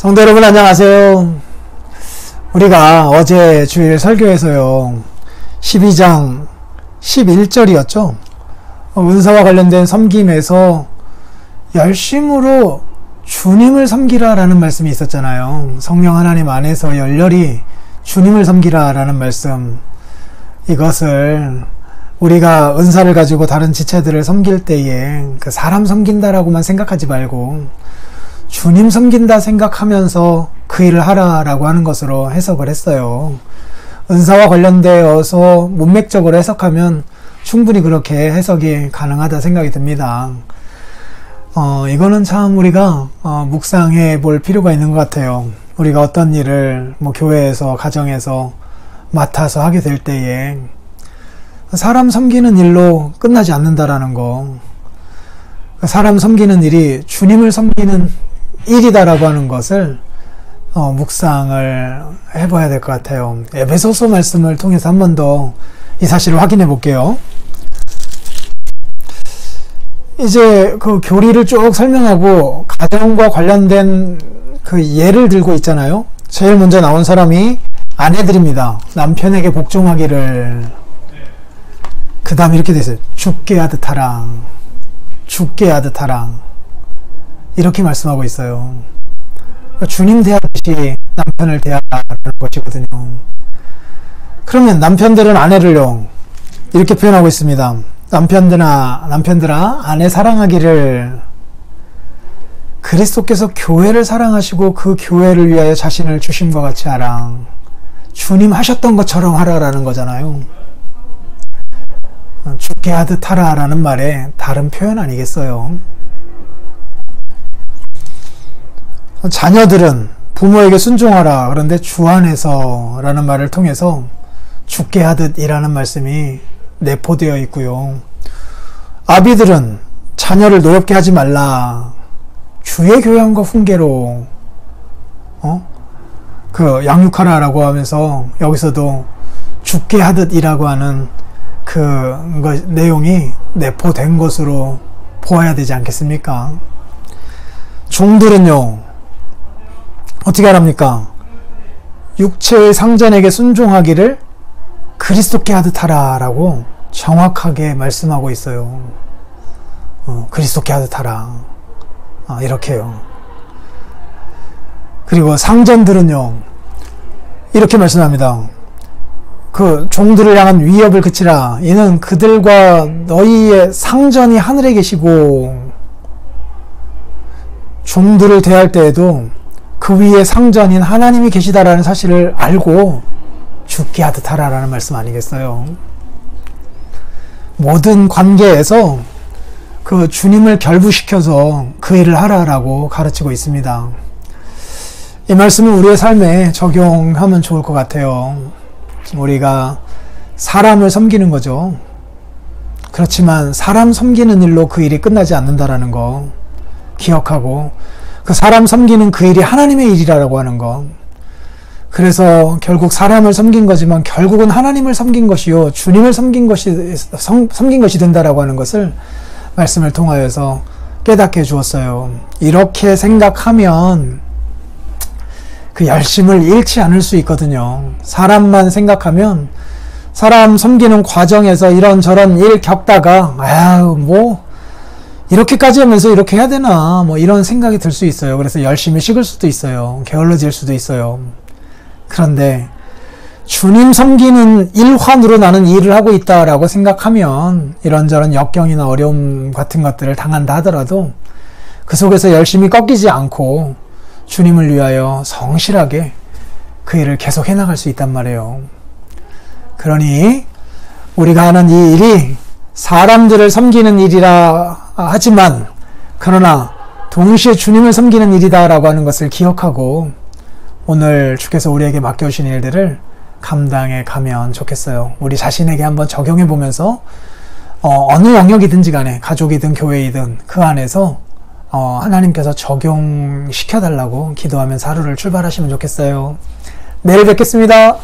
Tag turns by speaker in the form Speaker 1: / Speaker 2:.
Speaker 1: 성도 여러분 안녕하세요. 우리가 어제 주일 설교에서요 12장 11절이었죠. 은사와 관련된 섬김에서 열심으로 주님을 섬기라 라는 말씀이 있었잖아요. 성령 하나님 안에서 열렬히 주님을 섬기라 라는 말씀, 이것을 우리가 은사를 가지고 다른 지체들을 섬길 때에 그 사람 섬긴다라고만 생각하지 말고 주님 섬긴다 생각하면서 그 일을 하라라고 하는 것으로 해석을 했어요. 은사와 관련되어서 문맥적으로 해석하면 충분히 그렇게 해석이 가능하다 생각이 듭니다. 이거는 참 우리가 묵상해 볼 필요가 있는 것 같아요. 우리가 어떤 일을 교회에서 가정에서 맡아서 하게 될 때에 사람 섬기는 일로 끝나지 않는다라는 거, 사람 섬기는 일이 주님을 섬기는 일이다라고 하는 것을 묵상을 해봐야 될 것 같아요. 에베소서 말씀을 통해서 한 번 더 이 사실을 확인해 볼게요. 이제 그 교리를 쭉 설명하고 가정과 관련된 그 예를 들고 있잖아요. 제일 먼저 나온 사람이 아내들입니다. 남편에게 복종하기를. 그 다음에 이렇게 되어있어요. 죽게 하듯 하라. 죽게 하듯 하라. 이렇게 말씀하고 있어요. 그러니까 주님 대하듯이 남편을 대하라는 것이거든요. 그러면 남편들은 아내를요 이렇게 표현하고 있습니다. 남편들아 아내 사랑하기를, 그리스도께서 교회를 사랑하시고 그 교회를 위하여 자신을 주심과 같이 하라. 주님 하셨던 것처럼 하라라는 거잖아요. 죽게 하듯 하라라는 말에 다른 표현 아니겠어요? 자녀들은 부모에게 순종하라. 그런데 주 안에서 라는 말을 통해서 죽게 하듯 이라는 말씀이 내포되어 있고요. 아비들은 자녀를 노엽게 하지 말라. 주의 교양과 훈계로 양육하라라고 하면서 여기서도 죽게 하듯 이라고 하는 내용이 내포된 것으로 보아야 되지 않겠습니까? 종들은요 어떻게 하랍니까? 육체의 상전에게 순종하기를 그리스도께 하듯 하라 라고 정확하게 말씀하고 있어요. 그리스도께 하듯 하라. 이렇게요. 그리고 상전들은요 이렇게 말씀합니다. 그 종들을 향한 위협을 그치라. 이는 그들과 너희의 상전이 하늘에 계시고, 종들을 대할 때에도 그 위에 상전인 하나님이 계시다라는 사실을 알고 죽게 하듯 하라라는 말씀 아니겠어요? 모든 관계에서 그 주님을 결부시켜서 그 일을 하라라고 가르치고 있습니다. 이 말씀을 우리의 삶에 적용하면 좋을 것 같아요. 우리가 사람을 섬기는 거죠. 그렇지만 사람 섬기는 일로 그 일이 끝나지 않는다라는 거 기억하고, 그 사람 섬기는 그 일이 하나님의 일이라고 하는 것, 그래서 결국 사람을 섬긴 거지만 결국은 하나님을 섬긴 것이요 주님을 섬긴 것이 된다라고 하는 것을 말씀을 통하여서 깨닫게 해 주었어요. 이렇게 생각하면 그 열심을 잃지 않을 수 있거든요. 사람만 생각하면 사람 섬기는 과정에서 이런저런 일 겪다가 이렇게까지 하면서 이렇게 해야 되나 이런 생각이 들 수 있어요. 그래서 열심히 식을 수도 있어요. 게을러질 수도 있어요. 그런데 주님 섬기는 일환으로 나는 이 일을 하고 있다라고 생각하면 이런저런 역경이나 어려움 같은 것들을 당한다 하더라도 그 속에서 열심히 꺾이지 않고 주님을 위하여 성실하게 그 일을 계속 해나갈 수 있단 말이에요. 그러니 우리가 하는 이 일이 사람들을 섬기는 일이라 하지만 그러나 동시에 주님을 섬기는 일이다라고 하는 것을 기억하고 오늘 주께서 우리에게 맡겨주신 일들을 감당해 가면 좋겠어요. 우리 자신에게 한번 적용해 보면서 어느 영역이든지 간에 가족이든 교회이든 그 안에서 하나님께서 적용시켜 달라고 기도하면서 하루를 출발하시면 좋겠어요. 내일 뵙겠습니다.